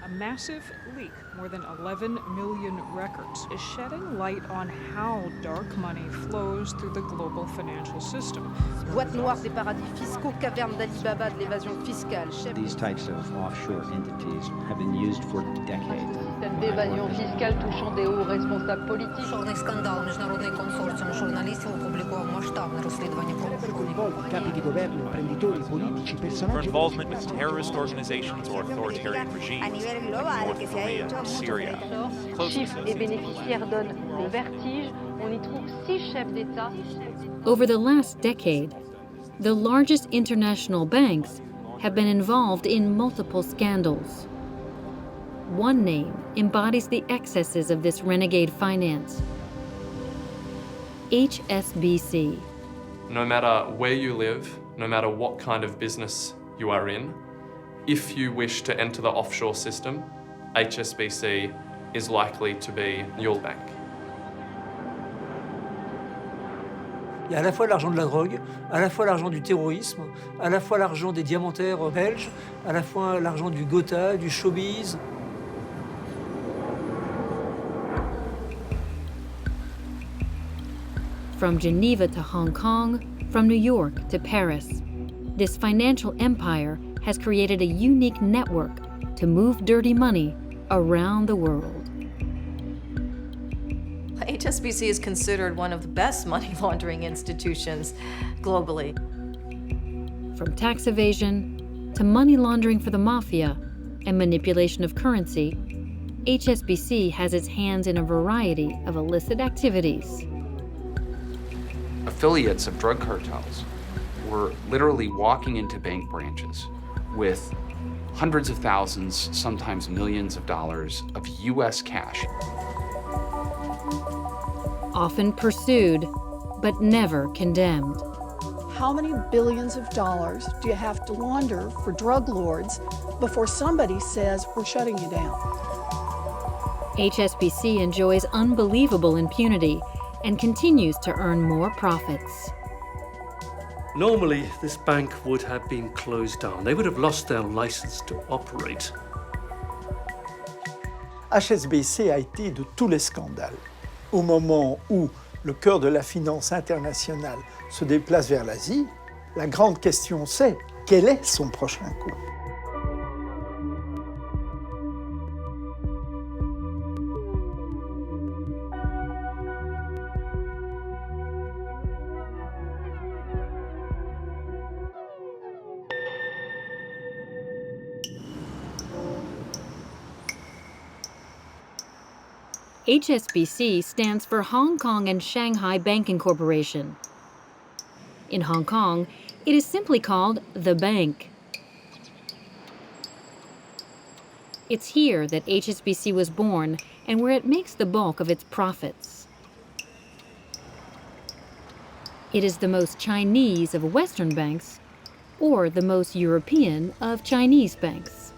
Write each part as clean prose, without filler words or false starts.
A massive leak, more than 11 million records, is shedding light on how dark money flows through the global financial system. Boîte noire des paradis fiscaux, caverne d'Alibaba de l'évasion fiscale. These types of offshore entities have been used for decades. Système d'évasion fiscale touchant des hauts responsables politiques. Чорний скандал. Міжнародний консорціум журналістів опублікував масштабне розслідування coinvolti capi di governo, imprenditori, politici, For personaggi. involvement with terrorist organizations or authoritarian regimes in North Korea and Syria. Chiffres et bénéficiaires donnent le vertige. On y trouve 6 chefs d'État. Over the last decade, the largest international banks have been involved in multiple scandals. One name embodies the excesses of this renegade finance: HSBC. No matter where you live, no matter what kind of business you are in, if you wish to enter the offshore system, HSBC is likely to be your bank. Il y a à la fois l'argent de la drogue, à la fois l'argent du terrorisme, à la fois l'argent des diamantaires belges, à la fois l'argent du Gotha, du showbiz. From Geneva to Hong Kong, from New York to Paris, this financial empire has created a unique network to move dirty money around the world. HSBC is considered one of the best money laundering institutions globally. From tax evasion to money laundering for the mafia and manipulation of currency, HSBC has its hands in a variety of illicit activities. Affiliates of drug cartels were literally walking into bank branches with hundreds of thousands, sometimes millions of dollars of US cash. Often pursued, but never condemned. How many billions of dollars do you have to launder for drug lords before somebody says, we're shutting you down? HSBC enjoys unbelievable impunity and continues to earn more profits. Normally, this bank would have been closed down. They would have lost their license to operate. HSBC a été de tous les scandales. Au moment où le cœur de la finance internationale se déplace vers l'Asie, la grande question c'est quel est son prochain coup? HSBC stands for Hong Kong and Shanghai Banking Corporation. In Hong Kong, it is simply called the bank. It's here that HSBC was born and where it makes the bulk of its profits. It is the most Chinese of Western banks, or the most European of Chinese banks.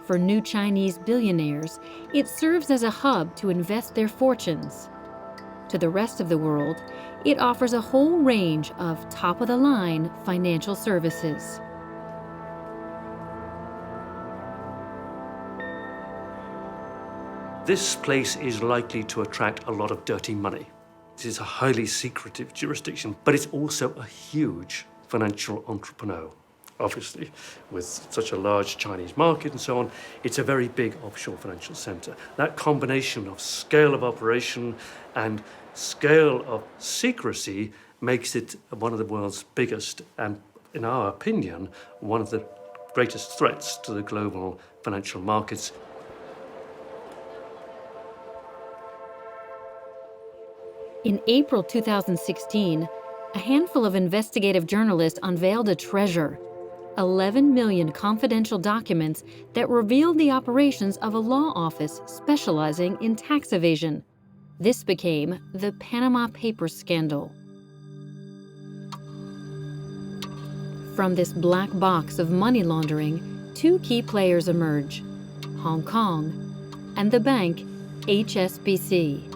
For new Chinese billionaires, it serves as a hub to invest their fortunes. To the rest of the world, it offers a whole range of top-of-the-line financial services. This place is likely to attract a lot of dirty money. This is a highly secretive jurisdiction, but it's also a huge financial entrepreneur. Obviously, with such a large Chinese market and so on, it's a very big offshore financial center. That combination of scale of operation and scale of secrecy makes it one of the world's biggest and, in our opinion, one of the greatest threats to the global financial markets. In April 2016, a handful of investigative journalists unveiled a treasure: 11 million confidential documents that revealed the operations of a law office specializing in tax evasion. This became the Panama Papers scandal. From this black box of money laundering, two key players emerge: Hong Kong and the bank HSBC.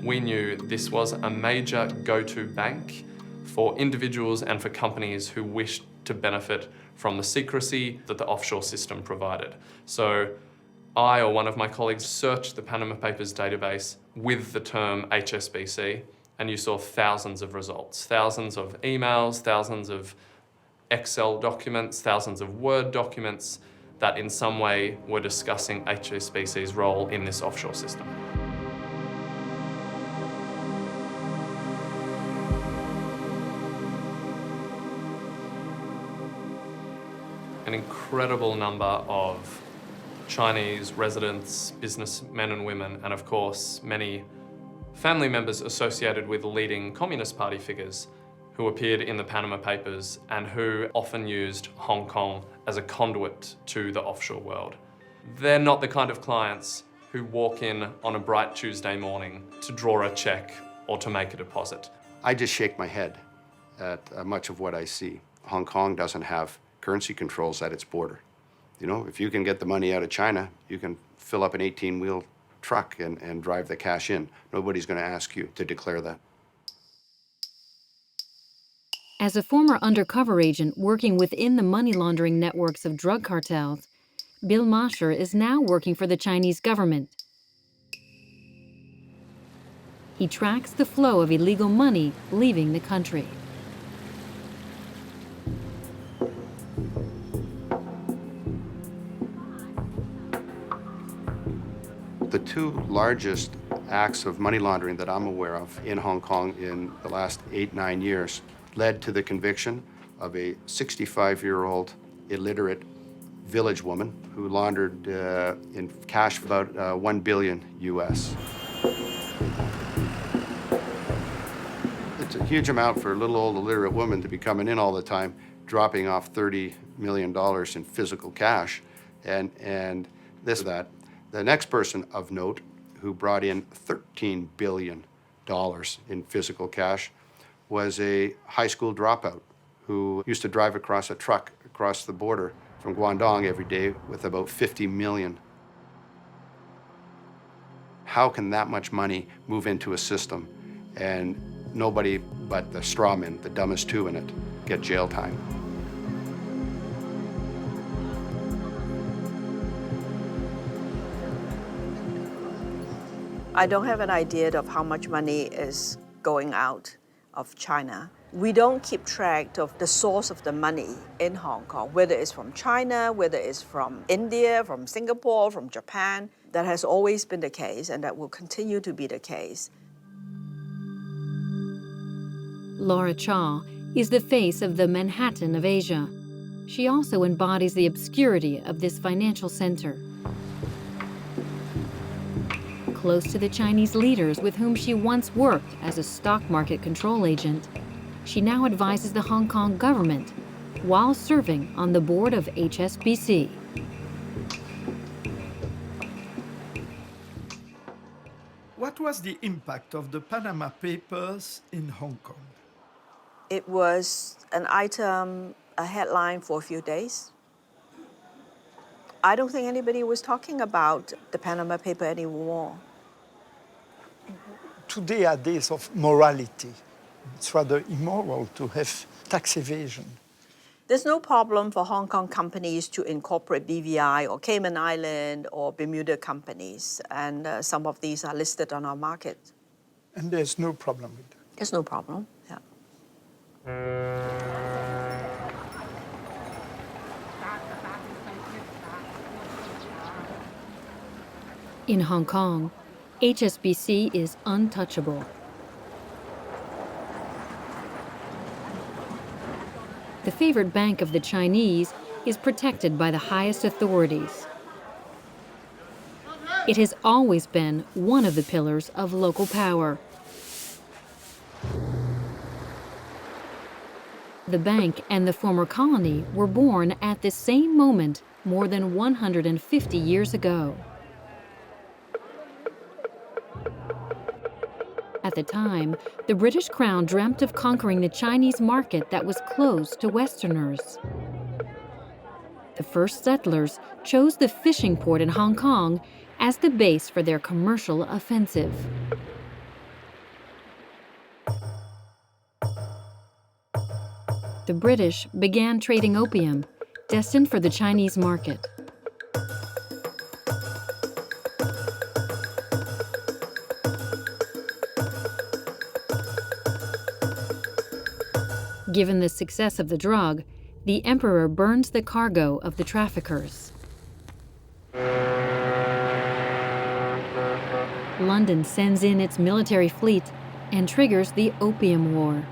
We knew this was a major go-to bank for individuals and for companies who wished to benefit from the secrecy that the offshore system provided. So I or one of my colleagues searched the Panama Papers database with the term HSBC, and you saw thousands of results, thousands of emails, thousands of Excel documents, thousands of Word documents that in some way were discussing HSBC's role in this offshore system. An incredible number of Chinese residents, businessmen and women, and of course many family members associated with leading Communist Party figures who appeared in the Panama Papers and who often used Hong Kong as a conduit to the offshore world. They're not the kind of clients who walk in on a bright Tuesday morning to draw a check or to make a deposit. I just shake my head at much of what I see. Hong Kong doesn't have currency controls at its border. You know, if you can get the money out of China, you can fill up an 18-wheel truck and drive the cash in. Nobody's going to ask you to declare that. As a former undercover agent working within the money laundering networks of drug cartels, Bill Mosher is now working for the Chinese government. He tracks the flow of illegal money leaving the country. The two largest acts of money laundering that I'm aware of in Hong Kong in the last 8-9 years led to the conviction of a 65-year-old illiterate village woman who laundered in cash about $1 billion US. It's a huge amount for a little old illiterate woman to be coming in all the time, dropping off $30 million in physical cash, and this, that. The next person of note who brought in $13 billion in physical cash was a high school dropout who used to drive across a truck across the border from Guangdong every day with about 50 million. How can that much money move into a system and nobody but the strawmen, the dumbest two in it, get jail time? I don't have an idea of how much money is going out of China. We don't keep track of the source of the money in Hong Kong, whether it's from China, whether it's from India, from Singapore, from Japan. That has always been the case, and that will continue to be the case. Laura Chaw is the face of the Manhattan of Asia. She also embodies the obscurity of this financial center. Close to the Chinese leaders with whom she once worked as a stock market control agent, she now advises the Hong Kong government while serving on the board of HSBC. What was the impact of the Panama Papers in Hong Kong? It was an item, a headline for a few days. I don't think anybody was talking about the Panama Paper anymore. Today are days of morality. It's rather immoral to have tax evasion. There's no problem for Hong Kong companies to incorporate BVI or Cayman Island or Bermuda companies, and some of these are listed on our market. And there's no problem with that? There's no problem, yeah. In Hong Kong, HSBC is untouchable. The favored bank of the Chinese is protected by the highest authorities. It has always been one of the pillars of local power. The bank and the former colony were born at the same moment more than 150 years ago. At the time, the British Crown dreamt of conquering the Chinese market that was closed to Westerners. The first settlers chose the fishing port in Hong Kong as the base for their commercial offensive. The British began trading opium, destined for the Chinese market. Given the success of the drug, the emperor burns the cargo of the traffickers. London sends in its military fleet and triggers the Opium War.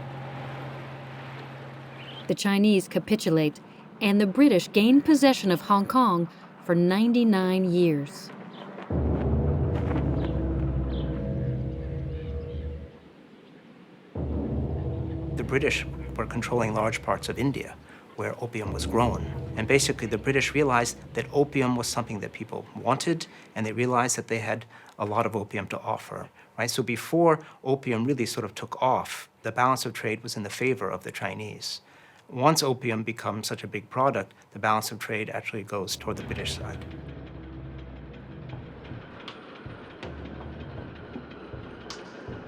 The Chinese capitulate, and the British gain possession of Hong Kong for 99 years. The British were controlling large parts of India, where opium was grown. And basically, the British realized that opium was something that people wanted, and they realized that they had a lot of opium to offer, right? So before opium really sort of took off, the balance of trade was in the favor of the Chinese. Once opium becomes such a big product, the balance of trade actually goes toward the British side.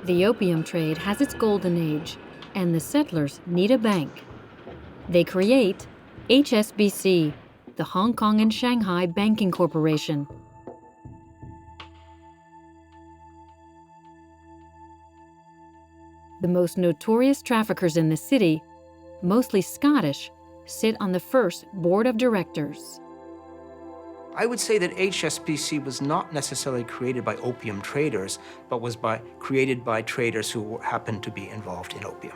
The opium trade has its golden age, and the settlers need a bank. They create HSBC, the Hong Kong and Shanghai Banking Corporation. The most notorious traffickers in the city, mostly Scottish, sit on the first board of directors. I would say that HSBC was not necessarily created by opium traders, but was created by traders who happened to be involved in opium.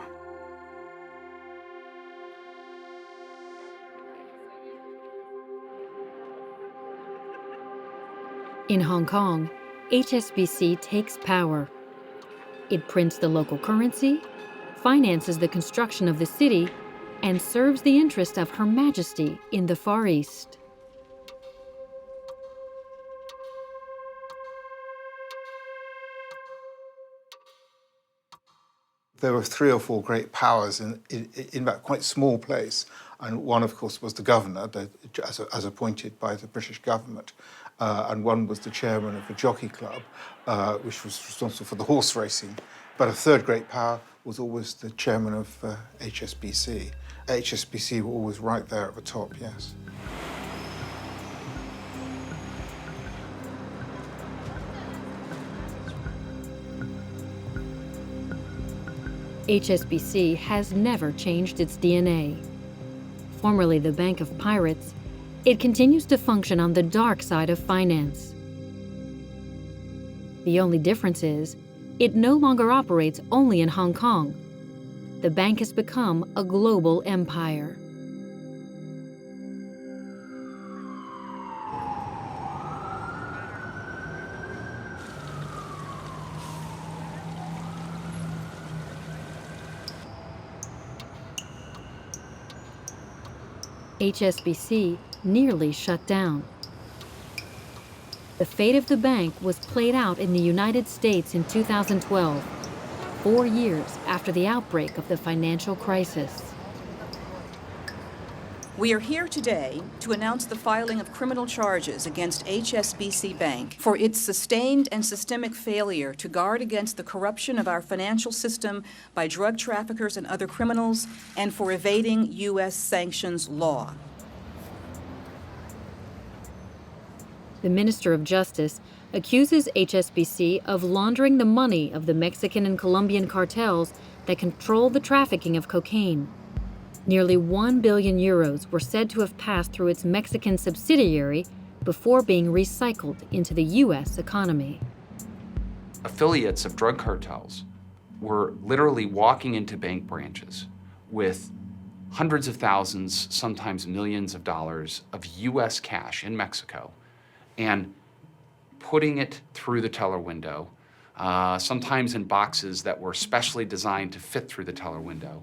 In Hong Kong, HSBC takes power. It prints the local currency, finances the construction of the city, and serves the interest of Her Majesty in the Far East. There were 3 or 4 great powers in that quite small place, and one, of course, was the governor, as appointed by the British government, and one was the chairman of the jockey club, which was responsible for the horse racing. But a third great power was always the chairman of HSBC. HSBC were always right there at the top, yes. HSBC has never changed its DNA. Formerly the Bank of Pirates, it continues to function on the dark side of finance. The only difference is, it no longer operates only in Hong Kong. The bank has become a global empire. HSBC nearly shut down. The fate of the bank was played out in the United States in 2012, 4 years after the outbreak of the financial crisis. We are here today to announce the filing of criminal charges against HSBC Bank for its sustained and systemic failure to guard against the corruption of our financial system by drug traffickers and other criminals, and for evading U.S. sanctions law. The Minister of Justice accuses HSBC of laundering the money of the Mexican and Colombian cartels that control the trafficking of cocaine. Nearly 1 billion euros were said to have passed through its Mexican subsidiary before being recycled into the U.S. economy. Affiliates of drug cartels were literally walking into bank branches with hundreds of thousands, sometimes millions of dollars of U.S. cash in Mexico and putting it through the teller window, sometimes in boxes that were specially designed to fit through the teller window.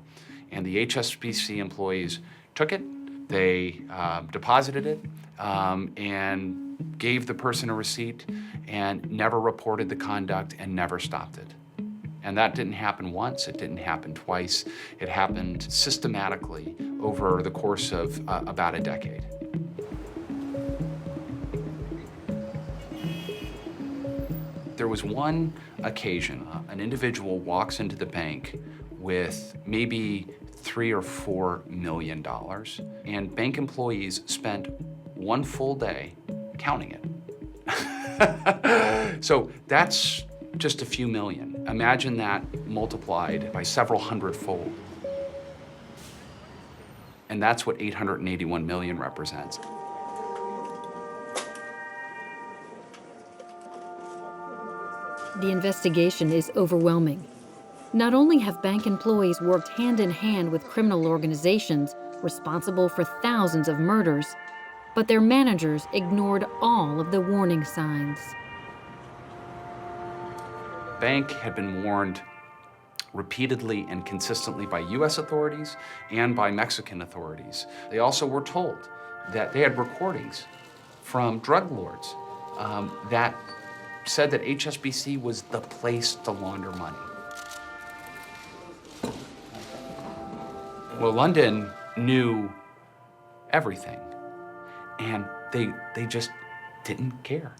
And the HSBC employees took it, they deposited it, and gave the person a receipt and never reported the conduct and never stopped it. And that didn't happen once, it didn't happen twice, it happened systematically over the course of about a decade. There was one occasion, an individual walks into the bank with maybe $3 or $4 million, and bank employees spent one full day counting it. So that's just a few million. Imagine that multiplied by several hundredfold. And that's what 881 million represents. The investigation is overwhelming. Not only have bank employees worked hand in hand with criminal organizations responsible for thousands of murders, but their managers ignored all of the warning signs. Bank had been warned repeatedly and consistently by US authorities and by Mexican authorities. They also were told that they had recordings from drug lords that said that HSBC was the place to launder money. Well, London knew everything, and they just didn't care.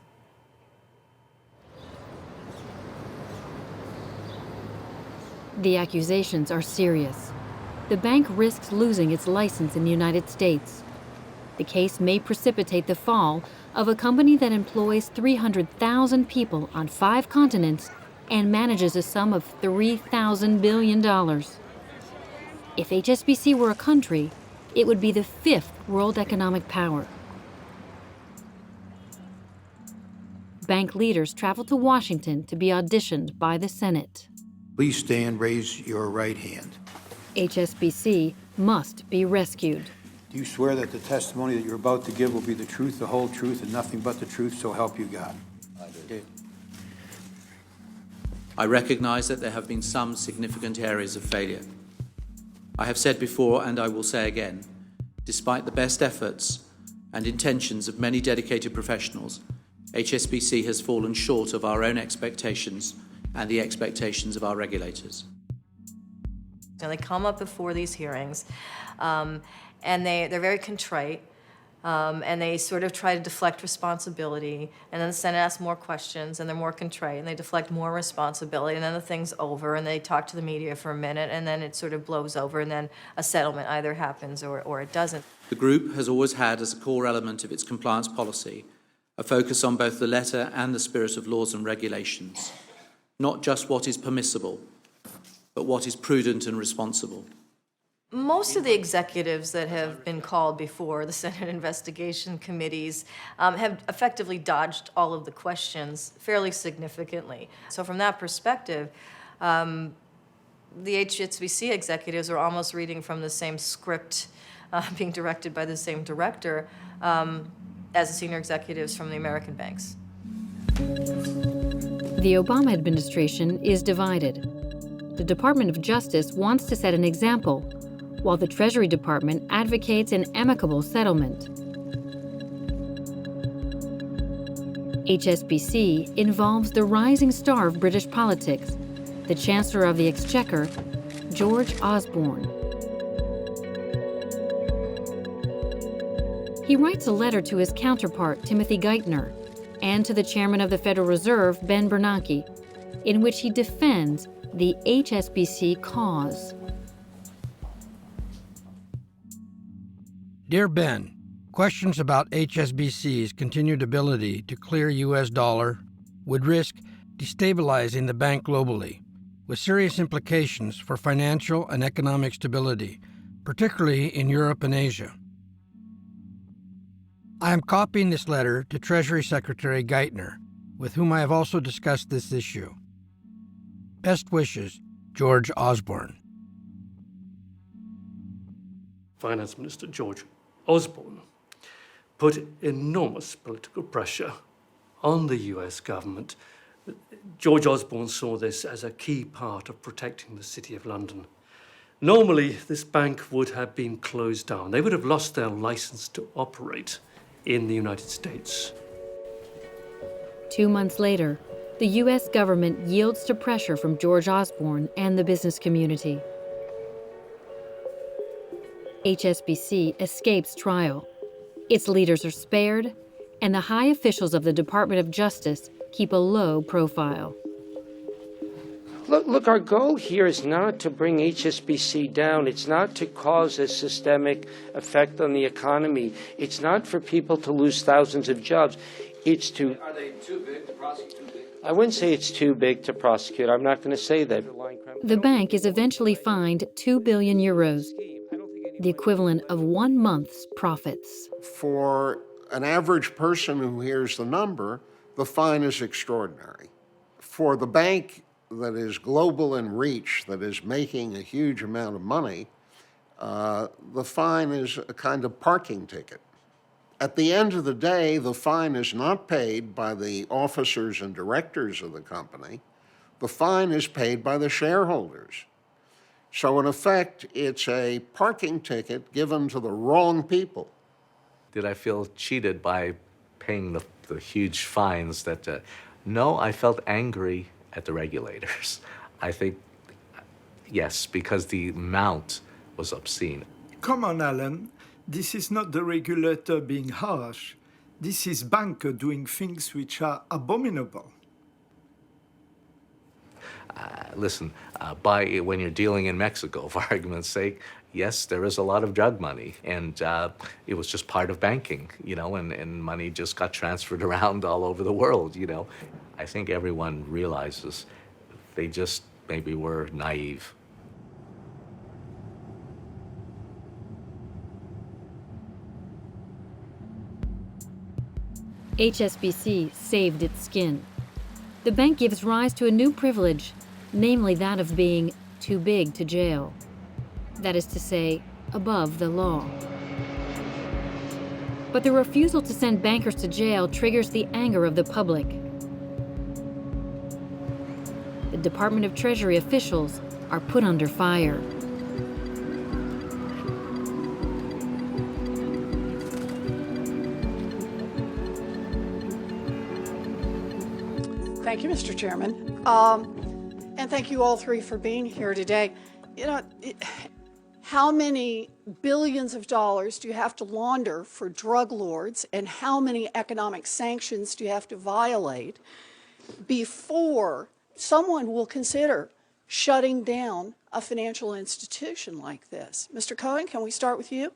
The accusations are serious. The bank risks losing its license in the United States. The case may precipitate the fall of a company that employs 300,000 people on 5 continents and manages a sum of $3,000 billion. If HSBC were a country, it would be the 5th world economic power. Bank leaders travel to Washington to be auditioned by the Senate. Please stand, raise your right hand. HSBC must be rescued. Do you swear that the testimony that you're about to give will be the truth, the whole truth, and nothing but the truth, so help you God? I do. I recognize that there have been some significant areas of failure. I have said before, and I will say again, despite the best efforts and intentions of many dedicated professionals, HSBC has fallen short of our own expectations and the expectations of our regulators. And they come up before these hearings, and they're very contrite, and they sort of try to deflect responsibility, and then the Senate asks more questions, and they're more contrite, and they deflect more responsibility, and then the thing's over, and they talk to the media for a minute, and then it sort of blows over, and then a settlement either happens or it doesn't. The group has always had as a core element of its compliance policy a focus on both the letter and the spirit of laws and regulations, not just what is permissible, but what is prudent and responsible. Most of the executives that have been called before the Senate investigation committees have effectively dodged all of the questions fairly significantly. So from that perspective, the HSBC executives are almost reading from the same script, being directed by the same director as the senior executives from the American banks. The Obama administration is divided. The Department of Justice wants to set an example, while the Treasury Department advocates an amicable settlement. HSBC involves the rising star of British politics, the Chancellor of the Exchequer, George Osborne. He writes a letter to his counterpart, Timothy Geithner, and to the Chairman of the Federal Reserve, Ben Bernanke, in which he defends the HSBC cause. Dear Ben, questions about HSBC's continued ability to clear U.S. dollar would risk destabilizing the bank globally, with serious implications for financial and economic stability, particularly in Europe and Asia. I am copying this letter to Treasury Secretary Geithner, with whom I have also discussed this issue. Best wishes, George Osborne. Finance Minister George Osborne put enormous political pressure on the US government. George Osborne saw this as a key part of protecting the City of London. Normally, this bank would have been closed down. They would have lost their license to operate in the United States. 2 months later, the U.S. government yields to pressure from George Osborne and the business community. HSBC escapes trial. Its leaders are spared, and the high officials of the Department of Justice keep a low profile. Look, our goal here is not to bring HSBC down. It's not to cause a systemic effect on the economy. It's not for people to lose thousands of jobs. It's to... Are they too big to prosecute? I wouldn't say it's too big to prosecute. I'm not going to say that. The bank is eventually fined 2 billion euros, the equivalent of 1 month's profits. For an average person who hears the number, the fine is extraordinary. For the bank that is global in reach, that is making a huge amount of money, the fine is a kind of parking ticket. At the end of the day, the fine is not paid by the officers and directors of the company. The fine is paid by the shareholders. So in effect, it's a parking ticket given to the wrong people. Did I feel cheated by paying the huge fines that, no, I felt angry at the regulators. I think, yes, because the amount was obscene. Come on, Alan. This is not the regulator being harsh. This is banker doing things which are abominable. Listen, when you're dealing in Mexico, for argument's sake, yes, there is a lot of drug money, and it was just part of banking, and money just got transferred around all over the world, I think everyone realizes they just maybe were naive. HSBC saved its skin. The bank gives rise to a new privilege, namely that of being too big to jail. That is to say, above the law. But the refusal to send bankers to jail triggers the anger of the public. The Department of Treasury officials are put under fire. Thank you, Mr. Chairman. And thank you all three for being here today. How many billions of dollars do you have to launder for drug lords, and how many economic sanctions do you have to violate before someone will consider shutting down a financial institution like this? Mr. Cohen, can we start with you?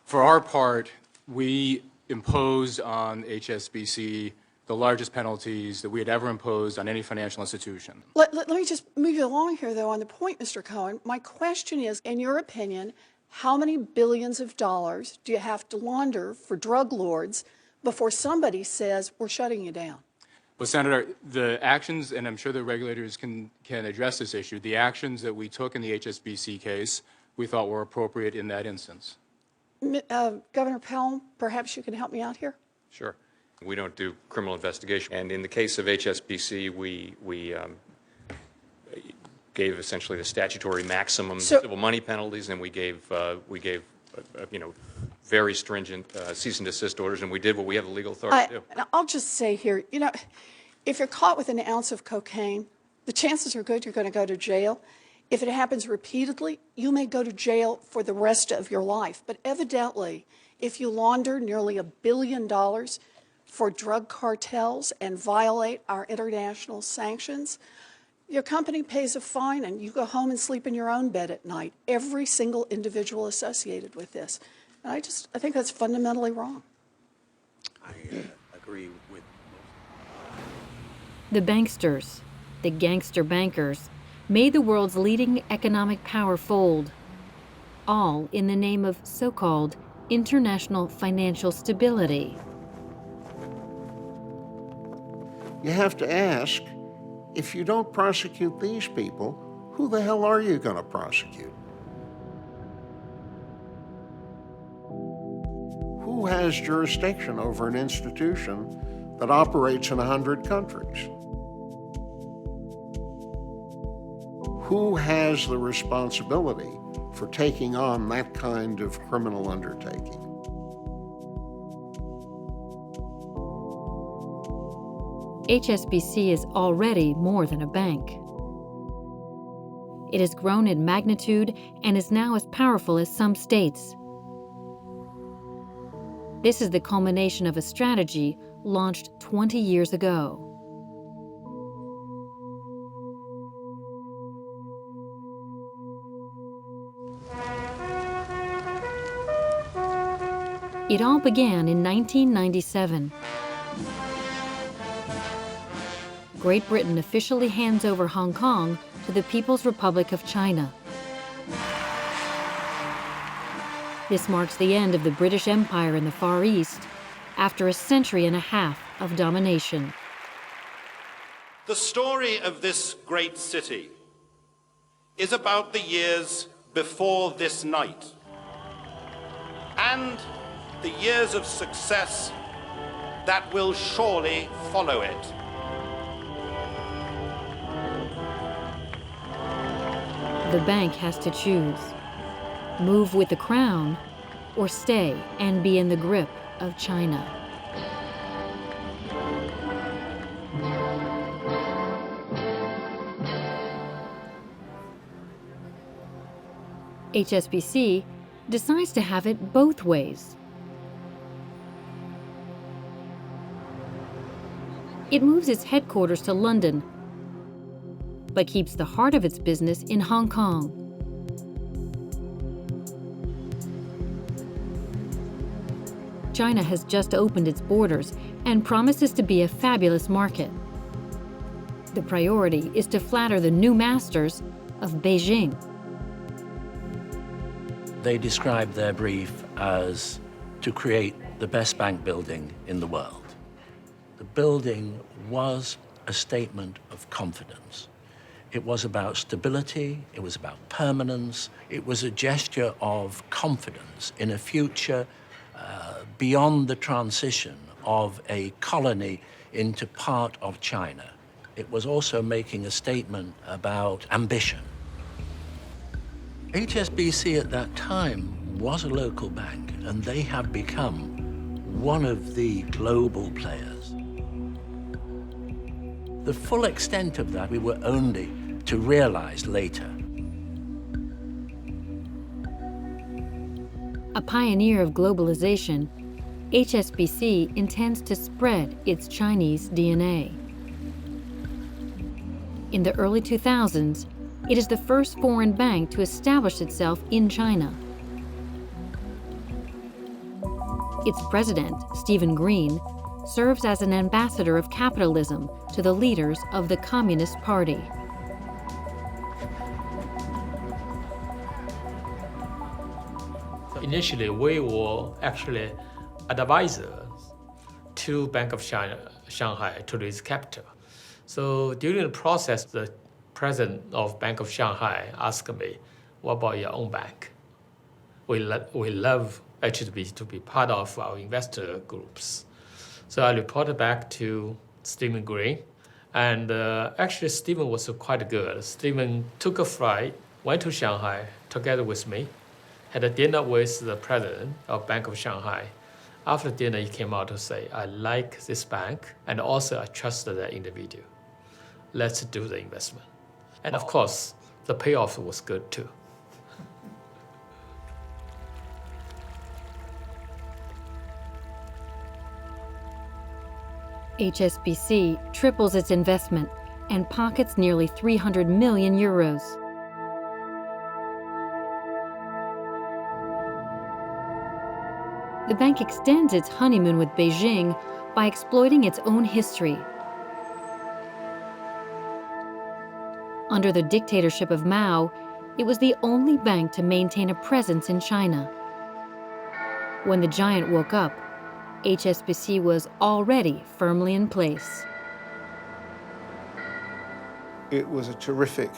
For our part, we imposed on HSBC the largest penalties that we had ever imposed on any financial institution. Let me just move you along here, though, on the point, Mr. Cohen. My question is, in your opinion, how many billions of dollars do you have to launder for drug lords before somebody says, we're shutting you down? Well, Senator, the actions, and I'm sure the regulators can address this issue, the actions that we took in the HSBC case, we thought were appropriate in that instance. Governor Powell, perhaps you can help me out here? Sure. We don't do criminal investigation. And in the case of HSBC, we gave essentially the statutory maximum civil money penalties, and we gave very stringent cease and desist orders, and we did what we have the legal authority to do. And I'll just say here, if you're caught with an ounce of cocaine, the chances are good you're going to go to jail. If it happens repeatedly, you may go to jail for the rest of your life. But evidently, if you launder nearly $1 billion for drug cartels and violate our international sanctions, your company pays a fine and you go home and sleep in your own bed at night. Every single individual associated with this. And I think that's fundamentally wrong. I agree with The banksters, the gangster bankers, made the world's leading economic power fold, all in the name of so-called international financial stability. You have to ask, if you don't prosecute these people, who the hell are you going to prosecute? Who has jurisdiction over an institution that operates in 100 countries? Who has the responsibility for taking on that kind of criminal undertaking? HSBC is already more than a bank. It has grown in magnitude and is now as powerful as some states. This is the culmination of a strategy launched 20 years ago. It all began in 1997. Great Britain officially hands over Hong Kong to the People's Republic of China. This marks the end of the British Empire in the Far East after a century and a half of domination. The story of this great city is about the years before this night and the years of success that will surely follow it. The bank has to choose: move with the crown or stay and be in the grip of China. HSBC decides to have it both ways. It moves its headquarters to London, but keeps the heart of its business in Hong Kong. China has just opened its borders and promises to be a fabulous market. The priority is to flatter the new masters of Beijing. They described their brief as to create the best bank building in the world. The building was a statement of confidence. It was about stability, it was about permanence, it was a gesture of confidence in a future beyond the transition of a colony into part of China. It was also making a statement about ambition. HSBC at that time was a local bank, and they have become one of the global players. The full extent of that we were only to realize later. A pioneer of globalization, HSBC intends to spread its Chinese DNA. In the early 2000s, it is the first foreign bank to establish itself in China. Its president, Stephen Green, serves as an ambassador of capitalism to the leaders of the Communist Party. Initially, we were actually advisors to Bank of China, Shanghai, to raise capital. So during the process, the president of Bank of Shanghai asked me, what about your own bank? We love HSBC to be part of our investor groups. So I reported back to Stephen Green, and actually Stephen was quite good. Stephen took a flight, went to Shanghai together with me, had a dinner with the president of Bank of Shanghai. After dinner, he came out to say, I like this bank, and also I trust that individual. Let's do the investment. And of course, the payoff was good too. HSBC triples its investment and pockets nearly 300 million euros. The bank extends its honeymoon with Beijing by exploiting its own history. Under the dictatorship of Mao, it was the only bank to maintain a presence in China. When the giant woke up, HSBC was already firmly in place. It was a terrific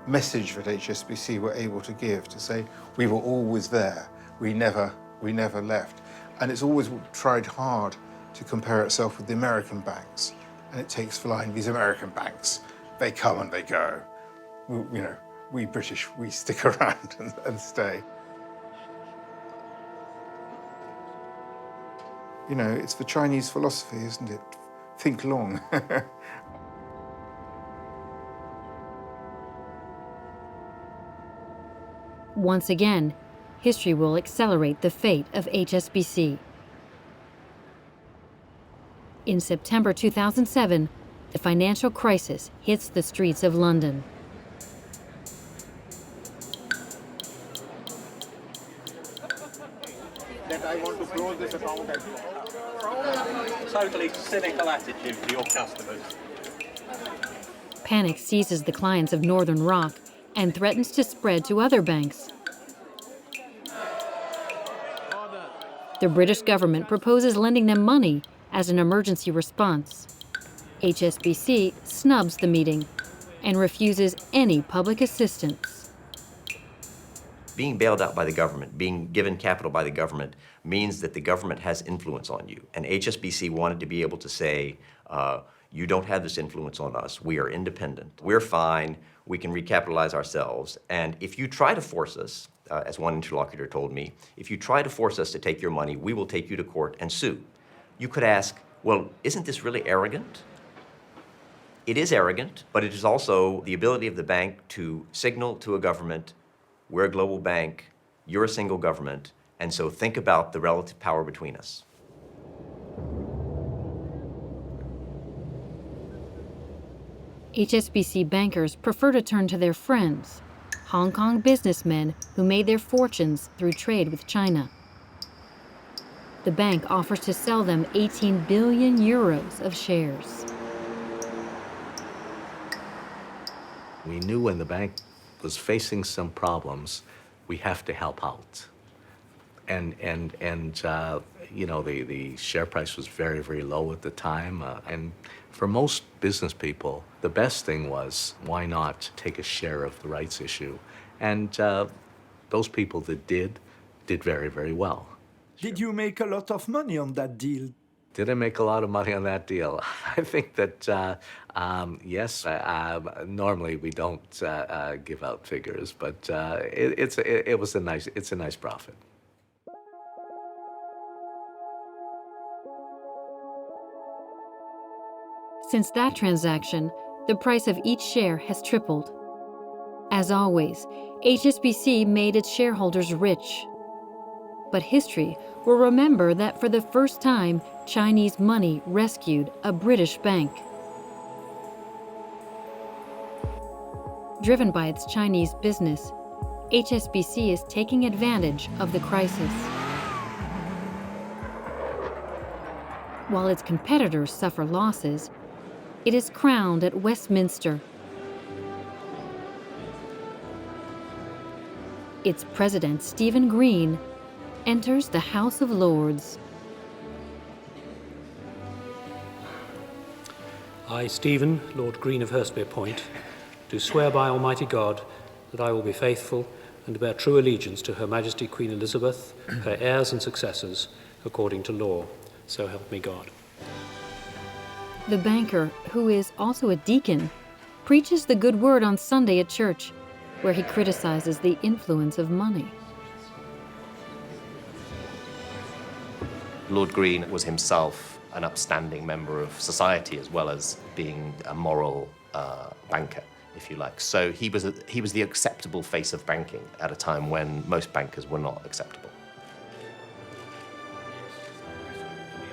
message that HSBC were able to give, to say we were always there, we never left. And it's always tried hard to compare itself with the American banks. And it takes flying. These American banks, they come and they go. We British, we stick around and stay. It's the Chinese philosophy, isn't it? Think long. Once again, history will accelerate the fate of HSBC. In September 2007, the financial crisis hits the streets of London. That I want to close this account. Totally cynical attitude to your customers. Panic seizes the clients of Northern Rock and threatens to spread to other banks. The British government proposes lending them money as an emergency response. HSBC snubs the meeting and refuses any public assistance. Being bailed out by the government, being given capital by the government, means that the government has influence on you. And HSBC wanted to be able to say, you don't have this influence on us. We are independent. We're fine. We can recapitalize ourselves. And if you try to force us, as one interlocutor told me, if you try to force us to take your money, we will take you to court and sue. You could ask, well, isn't this really arrogant? It is arrogant, but it is also the ability of the bank to signal to a government, we're a global bank, you're a single government, and so think about the relative power between us. HSBC bankers prefer to turn to their friends, Hong Kong businessmen who made their fortunes through trade with China. The bank offers to sell them 18 billion euros of shares. We knew when the bank was facing some problems, we have to help out. And you know, the share price was very, very low at the time. And for most business people, the best thing was, why not take a share of the rights issue? And those people that did very, very well. Did you make a lot of money on that deal? Did I make a lot of money on that deal? I think that, yes, normally we don't give out figures, but it's a nice profit. Since that transaction, the price of each share has tripled. As always, HSBC made its shareholders rich. But history will remember that for the first time, Chinese money rescued a British bank. Driven by its Chinese business, HSBC is taking advantage of the crisis. While its competitors suffer losses, it is crowned at Westminster. Its president, Stephen Green, enters the House of Lords. I, Stephen, Lord Green of Hurstby Point, do swear by Almighty God that I will be faithful and bear true allegiance to Her Majesty Queen Elizabeth, her heirs and successors, according to law. So help me God. The banker, who is also a deacon, preaches the good word on Sunday at church, where he criticizes the influence of money. Lord Green was himself an upstanding member of society as well as being a moral banker, if you like. So he was the acceptable face of banking at a time when most bankers were not acceptable.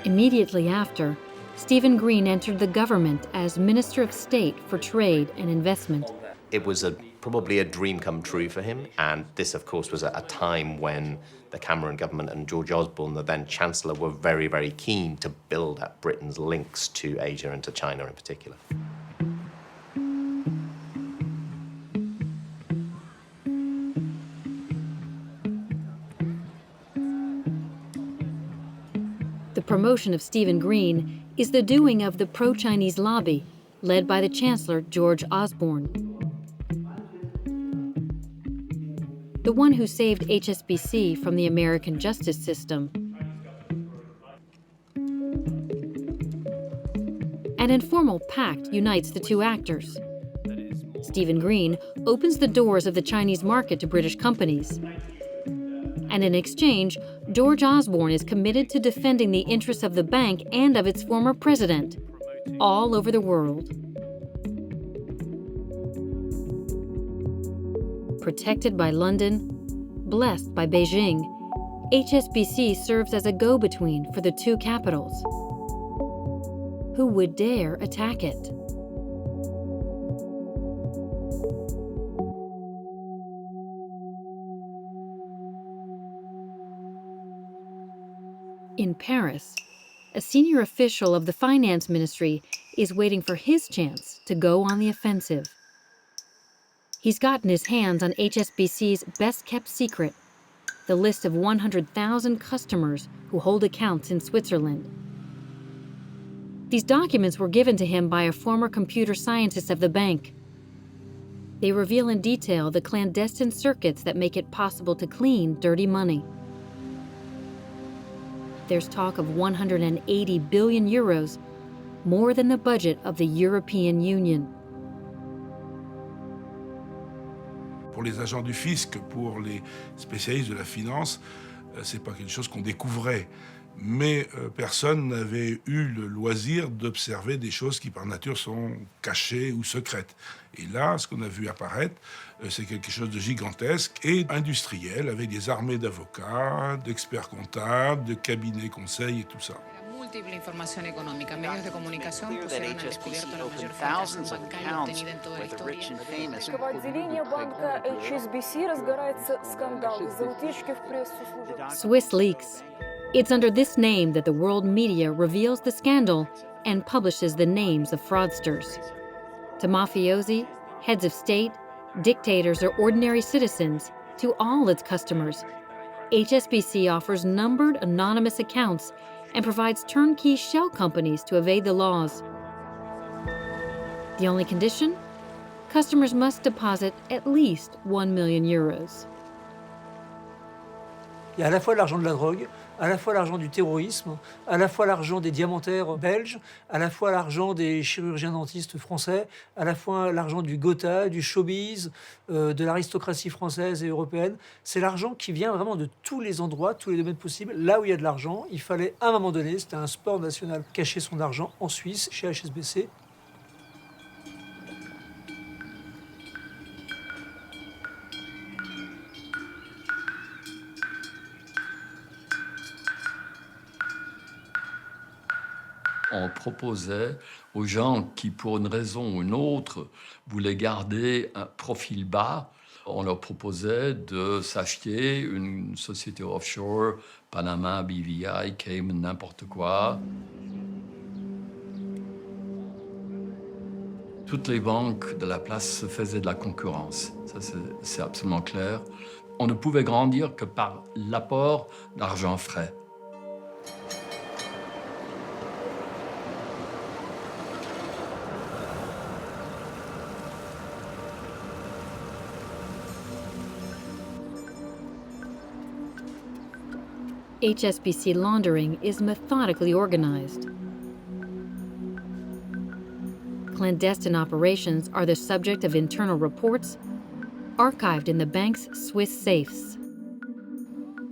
Immediately after, Stephen Green entered the government as Minister of State for Trade and Investment. It was probably a dream come true for him, and this, of course, was at a time when the Cameron government and George Osborne, the then Chancellor, were very, very keen to build up Britain's links to Asia and to China in particular. The promotion of Stephen Green is the doing of the pro-Chinese lobby, led by the Chancellor, George Osborne. The one who saved HSBC from the American justice system. An informal pact unites the two actors. Stephen Green opens the doors of the Chinese market to British companies. And in exchange, George Osborne is committed to defending the interests of the bank and of its former president, all over the world. Protected by London, blessed by Beijing, HSBC serves as a go-between for the two capitals. Who would dare attack it? In Paris, a senior official of the finance ministry is waiting for his chance to go on the offensive. He's gotten his hands on HSBC's best-kept secret, the list of 100,000 customers who hold accounts in Switzerland. These documents were given to him by a former computer scientist of the bank. They reveal in detail the clandestine circuits that make it possible to clean dirty money. There's talk of 180 billion euros, more than the budget of the European Union. Pour les agents du fisc, pour les spécialistes de la finance, c'est pas quelque chose qu'on découvrait. Mais personne n'avait eu le loisir d'observer des choses qui par nature sont cachées ou secrètes. Et là, ce qu'on a vu apparaître, c'est quelque chose de gigantesque et industriel, avec des armées d'avocats, d'experts comptables, de cabinets conseils et tout ça. Múltiple información económica, medios de comunicación pusieron al descubierto la mayor fracción bancaria obtenida en toda la historia. В отделении банка HSBC разгорается скандал из-за утечки в прессу. Swiss Leaks. It's under this name that the world media reveals the scandal and publishes the names of fraudsters. To mafiosi, heads of state, dictators, or ordinary citizens, to all its customers, HSBC offers numbered anonymous accounts and provides turnkey shell companies to evade the laws. The only condition? Customers must deposit at least 1 million euros. Il y a à la fois l'argent de la drogue, à la fois l'argent du terrorisme, à la fois l'argent des diamantaires belges, à la fois l'argent des chirurgiens dentistes français, à la fois l'argent du Gotha, du showbiz, de l'aristocratie française et européenne. C'est l'argent qui vient vraiment de tous les endroits, tous les domaines possibles. Là où il y a de l'argent, il fallait à un moment donné, c'était un sport national, cacher son argent en Suisse, chez HSBC. On proposait aux gens qui, pour une raison ou une autre, voulaient garder un profil bas, on leur proposait de s'acheter une société offshore, Panama, BVI, Cayman, n'importe quoi. Toutes les banques de la place se faisaient de la concurrence, ça c'est absolument clair. On ne pouvait grandir que par l'apport d'argent frais. HSBC laundering is methodically organized. Clandestine operations are the subject of internal reports archived in the bank's Swiss safes.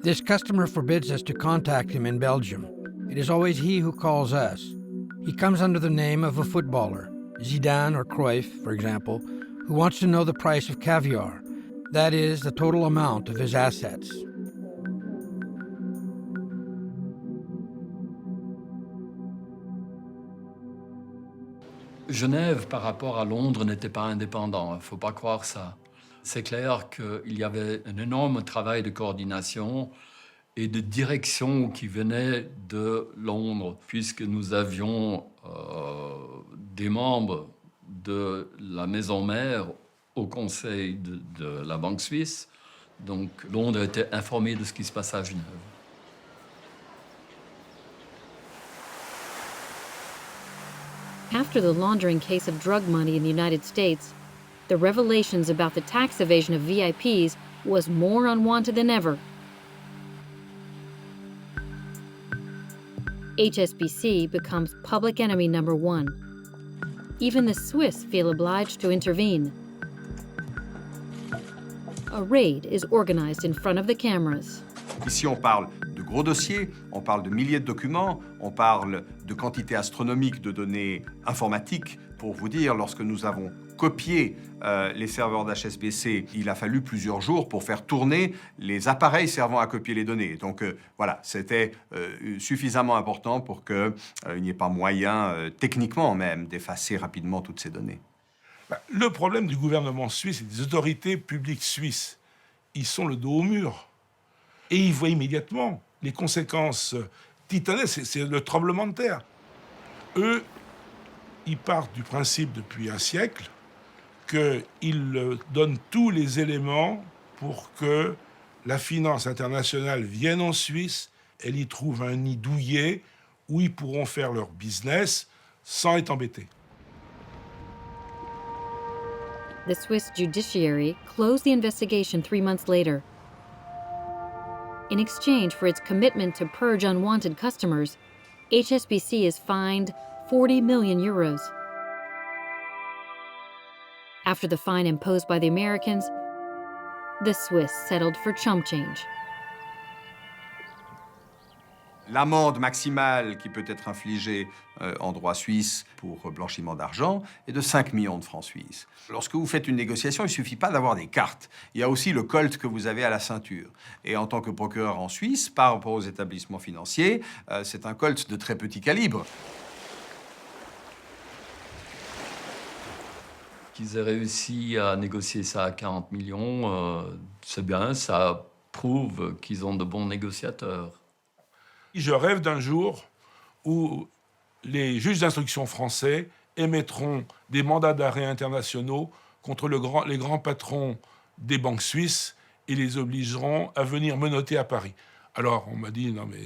This customer forbids us to contact him in Belgium. It is always he who calls us. He comes under the name of a footballer, Zidane or Cruyff, for example, who wants to know the price of caviar. That is, the total amount of his assets. Genève, par rapport à Londres, n'était pas indépendant. Il ne faut pas croire ça. C'est clair qu'il y avait un énorme travail de coordination et de direction qui venait de Londres, puisque nous avions des membres de la maison mère au conseil de la Banque suisse. Donc Londres était informé de ce qui se passait à Genève. After the laundering case of drug money in the United States, the revelations about the tax evasion of VIPs was more unwanted than ever. HSBC becomes public enemy number one. Even the Swiss feel obliged to intervene. A raid is organized in front of the cameras. Ici, on parle de gros dossiers, on parle de milliers de documents, on parle de quantités astronomiques de données informatiques. Pour vous dire, lorsque nous avons copié les serveurs d'HSBC, il a fallu plusieurs jours pour faire tourner les appareils servant à copier les données. Donc voilà, c'était suffisamment important pour qu'il n'y ait pas moyen, techniquement même, d'effacer rapidement toutes ces données. Le problème du gouvernement suisse et des autorités publiques suisses, ils sont le dos au mur. Et ils voient immédiatement les conséquences titanesque, c'est le tremblement de terre. Eux, ils partent du principe depuis un siècle qu'ils donnent tous les éléments pour que la finance internationale vienne en Suisse, elle y trouve un nid douillet où ils pourront faire leur business sans être embêtés. The Swiss judiciary closed the investigation 3 months later. In exchange for its commitment to purge unwanted customers, HSBC is fined 40 million euros. After the fine imposed by the Americans, the Swiss settled for chump change. L'amende maximale qui peut être infligée en droit suisse pour blanchiment d'argent est de 5 millions de francs suisses. Lorsque vous faites une négociation, il ne suffit pas d'avoir des cartes. Il y a aussi le colt que vous avez à la ceinture. Et en tant que procureur en Suisse, par rapport aux établissements financiers, c'est un colt de très petit calibre. Qu'ils aient réussi à négocier ça à 40 millions, c'est bien, ça prouve qu'ils ont de bons négociateurs. Je rêve d'un jour où les juges d'instruction français émettront des mandats d'arrêt internationaux contre les grands patrons des banques suisses et les obligeront à venir menotter à Paris. Alors, on m'a dit, non mais,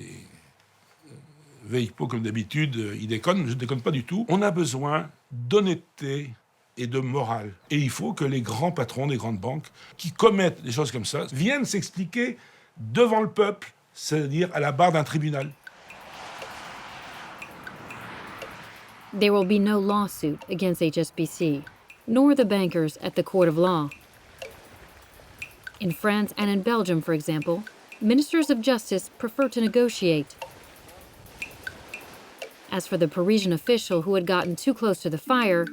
Veilpo, comme d'habitude, il déconne. Je ne déconne pas du tout. On a besoin d'honnêteté et de morale. Et il faut que les grands patrons des grandes banques qui commettent des choses comme ça viennent s'expliquer devant le peuple, c'est-à-dire à la barre d'un tribunal. There will be no lawsuit against HSBC, nor the bankers at the court of law. In France and in Belgium, for example, ministers of justice prefer to negotiate. As for the Parisian official who had gotten too close to the fire,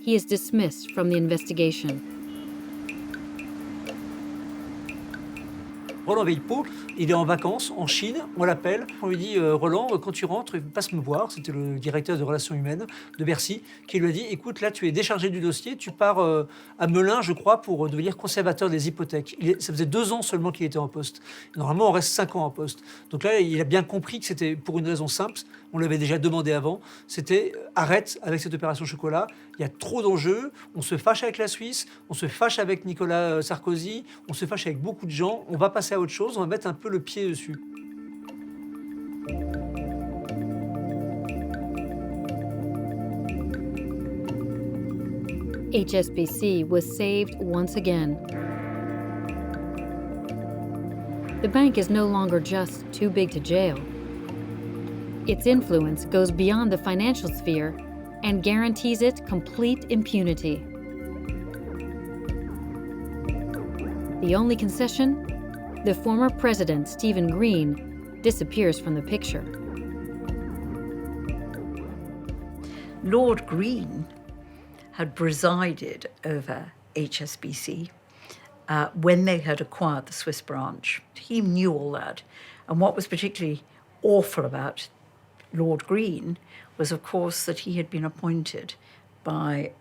he is dismissed from the investigation. Roland Veilpo, il est en vacances en Chine, on l'appelle, on lui dit Roland, quand tu rentres, passe me voir. C'était le directeur des relations humaines de Bercy qui lui a dit écoute, là tu es déchargé du dossier, tu pars à Melun, je crois, pour devenir conservateur des hypothèques. Ça faisait 2 ans seulement qu'il était en poste. Normalement, on reste 5 ans en poste. Donc là, il a bien compris que c'était pour une raison simple, on l'avait déjà demandé avant, c'était arrête avec cette opération chocolat, il y a trop d'enjeux, on se fâche avec la Suisse, on se fâche avec Nicolas Sarkozy, on se fâche avec beaucoup de gens, on va passer à autre chose, on va mettre un peu le pied dessus. HSBC was saved once again. The bank is no longer just too big to jail. Its influence goes beyond the financial sphere and guarantees it complete impunity. The only concession? The former president, Stephen Green, disappears from the picture. Lord Green had presided over HSBC when they had acquired the Swiss branch. He knew all that. And what was particularly awful about Lord Green was, of course, that he had been appointed by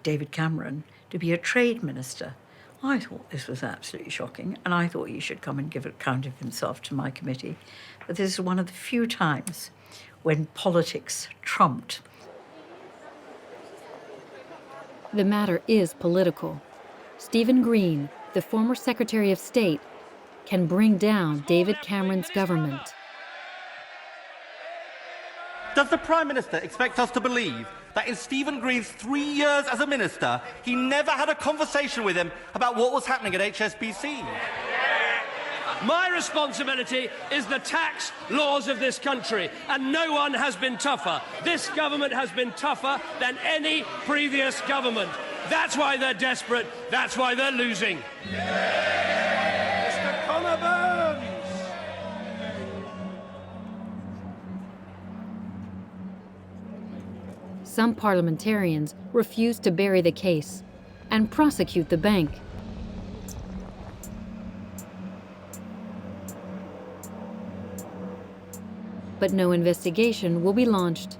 David Cameron to be a trade minister. I thought this was absolutely shocking, and I thought he should come and give an account of himself to my committee. But this is one of the few times when politics trumped. The matter is political. Stephen Green, the former Secretary of State, can bring down David Cameron's government. Does the Prime Minister expect us to believe that in Stephen Green's 3 years as a minister, he never had a conversation with him about what was happening at HSBC? My responsibility is the tax laws of this country, and no one has been tougher. This government has been tougher than any previous government. That's why they're desperate. That's why they're losing. Mr. Connor Some parliamentarians refuse to bury the case and prosecute the bank. But no investigation will be launched,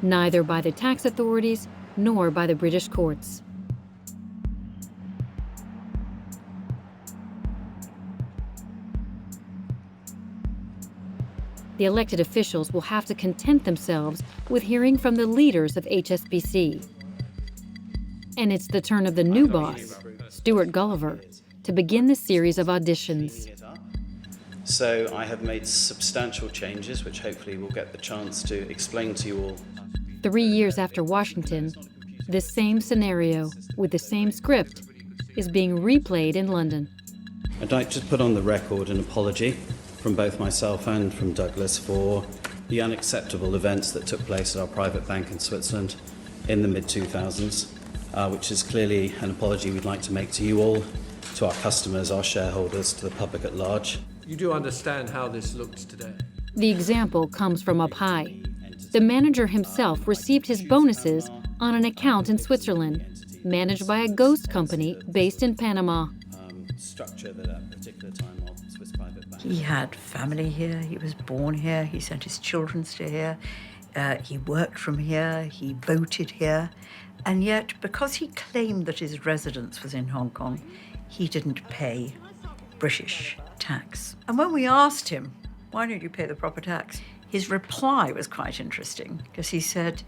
neither by the tax authorities nor by the British courts. The elected officials will have to content themselves with hearing from the leaders of HSBC. And it's the turn of the new boss, Stuart Gulliver, to begin the series of auditions. So I have made substantial changes, which hopefully we'll get the chance to explain to you all. 3 years after Washington, this same scenario, with the same script, is being replayed in London. I'd like to put on the record an apology from both myself and from Douglas for the unacceptable events that took place at our private bank in Switzerland in the mid-2000s, which is clearly an apology we'd like to make to you all, to our customers, our shareholders, to the public at large. You do understand how this looks today? The example comes from up high. The manager himself received his bonuses on an account in Switzerland, managed by a ghost company based in Panama. Structure that at a particular time of Swiss private bank. He had family here, he was born here, he sent his children to here, he worked from here, he voted here, and yet because he claimed that his residence was in Hong Kong, he didn't pay British tax. And when we asked him, why don't you pay the proper tax? His reply was quite interesting, because he said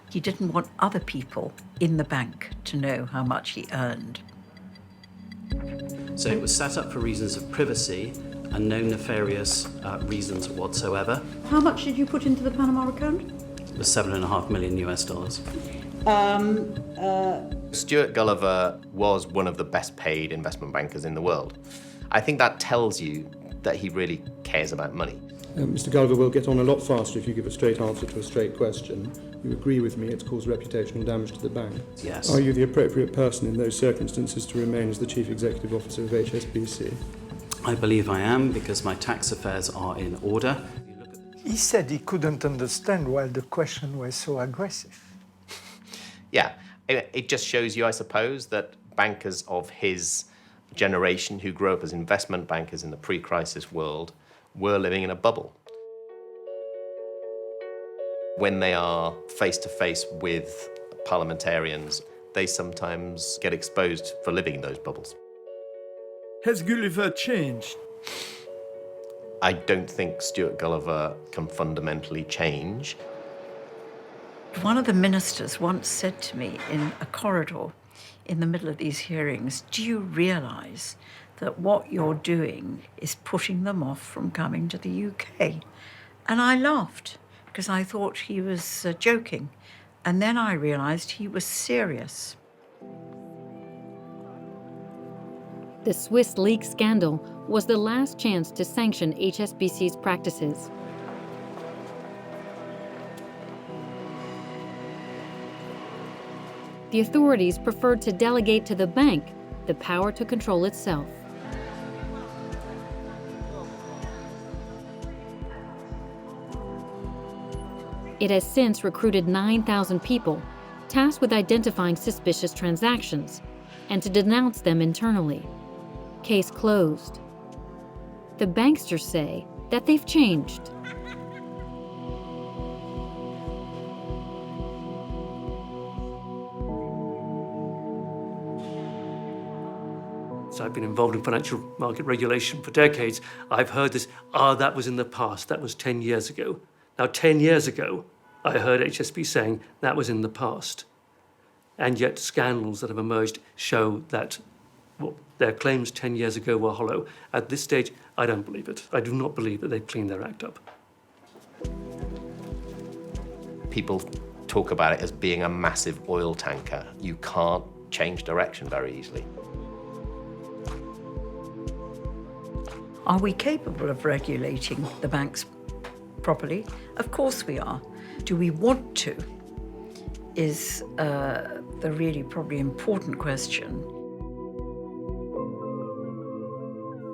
he didn't want other people in the bank to know how much he earned. So it was set up for reasons of privacy and no nefarious reasons whatsoever. How much did you put into the Panama account? It was $7.5 million US. Stuart Gulliver was one of the best paid investment bankers in the world. I think that tells you that he really cares about money. Mr. Gulliver will get on a lot faster if you give a straight answer to a straight question. You agree with me it's caused reputational damage to the bank? Yes. Are you the appropriate person in those circumstances to remain as the Chief Executive Officer of HSBC? I believe I am, because my tax affairs are in order. He said he couldn't understand why the question was so aggressive. Yeah, it just shows you, I suppose, that bankers of his generation who grew up as investment bankers in the pre-crisis world were living in a bubble. When they are face-to-face with parliamentarians, they sometimes get exposed for living in those bubbles. Has Gulliver changed? I don't think Stuart Gulliver can fundamentally change. One of the ministers once said to me in a corridor in the middle of these hearings, do you realise that what you're doing is putting them off from coming to the UK? And I laughed, because I thought he was joking. And then I realised he was serious. The Swiss leak scandal was the last chance to sanction HSBC's practices. The authorities preferred to delegate to the bank the power to control itself. It has since recruited 9,000 people, tasked with identifying suspicious transactions and to denounce them internally. Case closed. The banksters say that they've changed. So I've been involved in financial market regulation for decades. I've heard this, that was in the past, that was 10 years ago. Now, 10 years ago, I heard HSBC saying that was in the past. And yet scandals that have emerged show that their claims 10 years ago were hollow. At this stage, I don't believe it. I do not believe that they've cleaned their act up. People talk about it as being a massive oil tanker. You can't change direction very easily. Are we capable of regulating the banks properly? Of course we are. Do we want to? Is the really probably important question.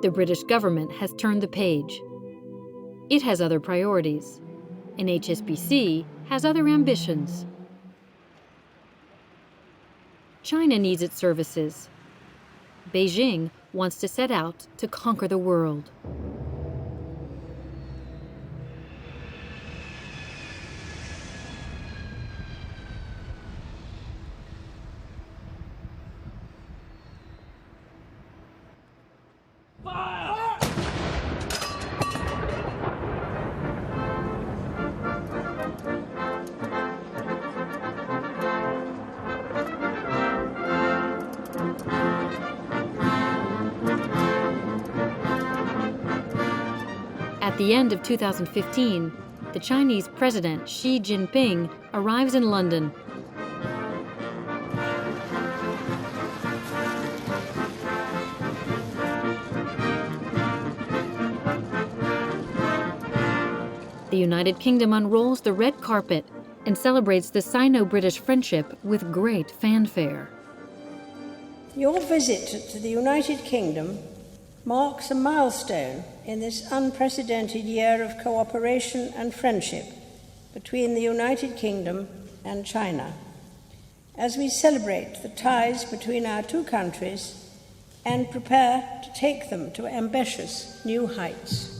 The British government has turned the page. It has other priorities, and HSBC has other ambitions. China needs its services. Beijing wants to set out to conquer the world. At the end of 2015, the Chinese President Xi Jinping arrives in London. The United Kingdom unrolls the red carpet and celebrates the Sino-British friendship with great fanfare. Your visit to the United Kingdom marks a milestone in this unprecedented year of cooperation and friendship between the United Kingdom and China, as we celebrate the ties between our two countries and prepare to take them to ambitious new heights.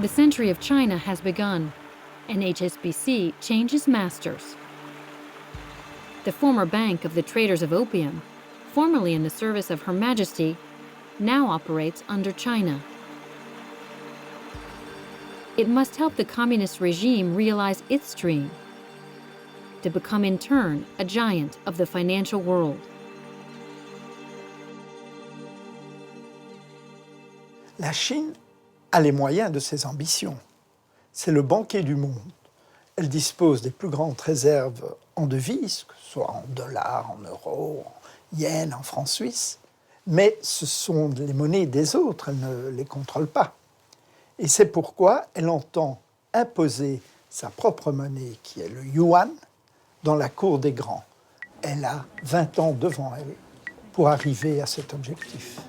The century of China has begun, and HSBC changes masters. The former bank of the traders of opium, formerly in the service of Her Majesty, now operates under China. It must help the communist regime realize its dream, to become in turn a giant of the financial world. La Chine a les moyens de ses ambitions. C'est le banquier du monde. Elle dispose des plus grandes réserves en devises, que ce soit en dollars, en euros, en yens, en francs suisses, mais ce sont les monnaies des autres, elle ne les contrôle pas. Et c'est pourquoi elle entend imposer sa propre monnaie, qui est le yuan, dans la cour des grands. Elle a 20 ans devant elle pour arriver à cet objectif.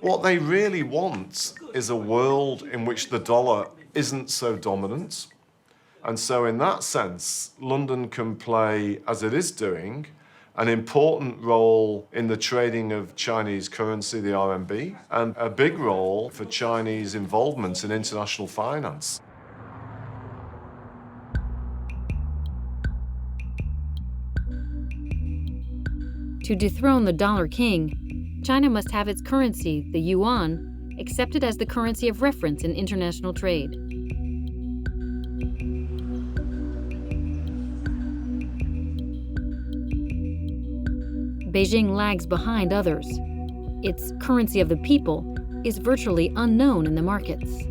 What they really want is a world in which the dollar isn't so dominant. And so in that sense, London can play, as it is doing, an important role in the trading of Chinese currency, the RMB, and a big role for Chinese involvement in international finance. To dethrone the dollar king, China must have its currency, the yuan, accepted as the currency of reference in international trade. Beijing lags behind others. Its currency of the people is virtually unknown in the markets.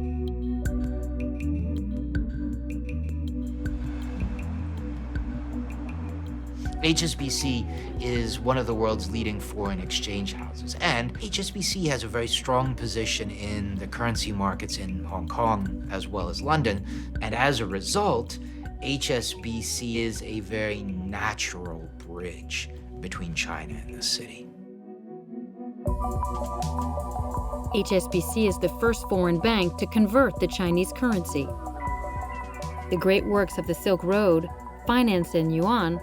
HSBC is one of the world's leading foreign exchange houses, and HSBC has a very strong position in the currency markets in Hong Kong as well as London, and as a result, HSBC is a very natural bridge between China and the city. HSBC is the first foreign bank to convert the Chinese currency. The great works of the Silk Road, financed in yuan,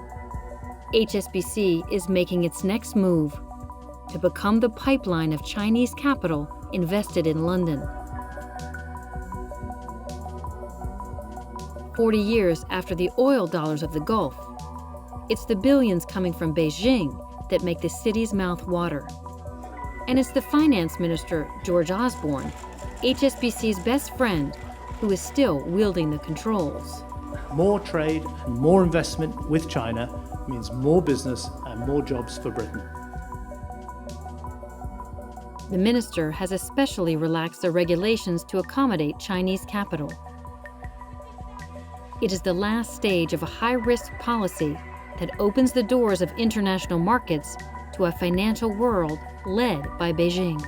HSBC is making its next move to become the pipeline of Chinese capital invested in London. 40 years after the oil dollars of the Gulf, it's the billions coming from Beijing that make the city's mouth water. And it's the finance minister, George Osborne, HSBC's best friend, who is still wielding the controls. More trade and more investment with China means more business and more jobs for Britain. The minister has especially relaxed the regulations to accommodate Chinese capital. It is the last stage of a high-risk policy that opens the doors of international markets to a financial world led by Beijing.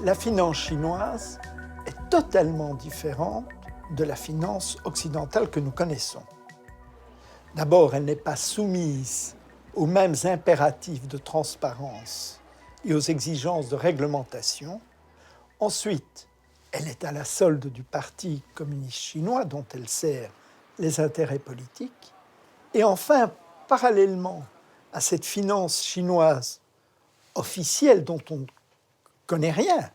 La finance chinoise est totalement différente de la finance occidentale que nous connaissons. D'abord, elle n'est pas soumise aux mêmes impératifs de transparence et aux exigences de réglementation. Ensuite, elle est à la solde du Parti communiste chinois dont elle sert les intérêts politiques. Et enfin, parallèlement à cette finance chinoise officielle dont on ne connaît rien,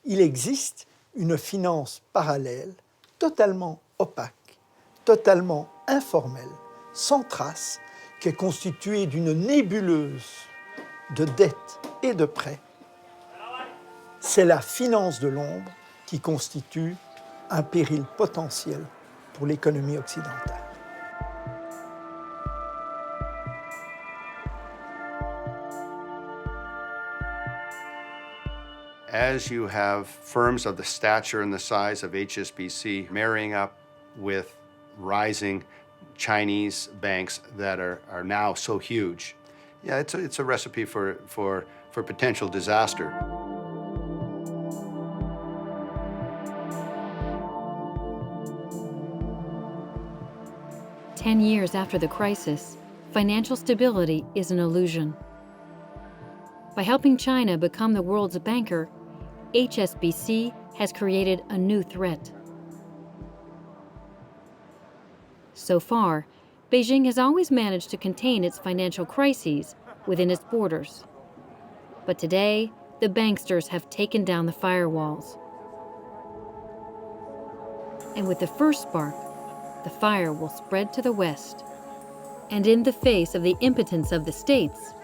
il existe une finance parallèle totalement opaque, totalement informelle, sans trace, qui est constituée d'une nébuleuse de dettes et de prêts c'est la finance de l'ombre qui constitue un péril potentiel pour l'économie occidentale. As you have firms of the stature and the size of HSBC marrying up with rising Chinese banks that are now so huge, yeah, it's a recipe for potential disaster. Ten years after the crisis, financial stability is an illusion. By helping China become the world's banker, HSBC has created a new threat. So far, Beijing has always managed to contain its financial crises within its borders. But today, the banksters have taken down the firewalls. And with the first spark, the fire will spread to the west. And in the face of the impotence of the states,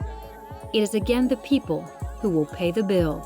it is again the people who will pay the bill.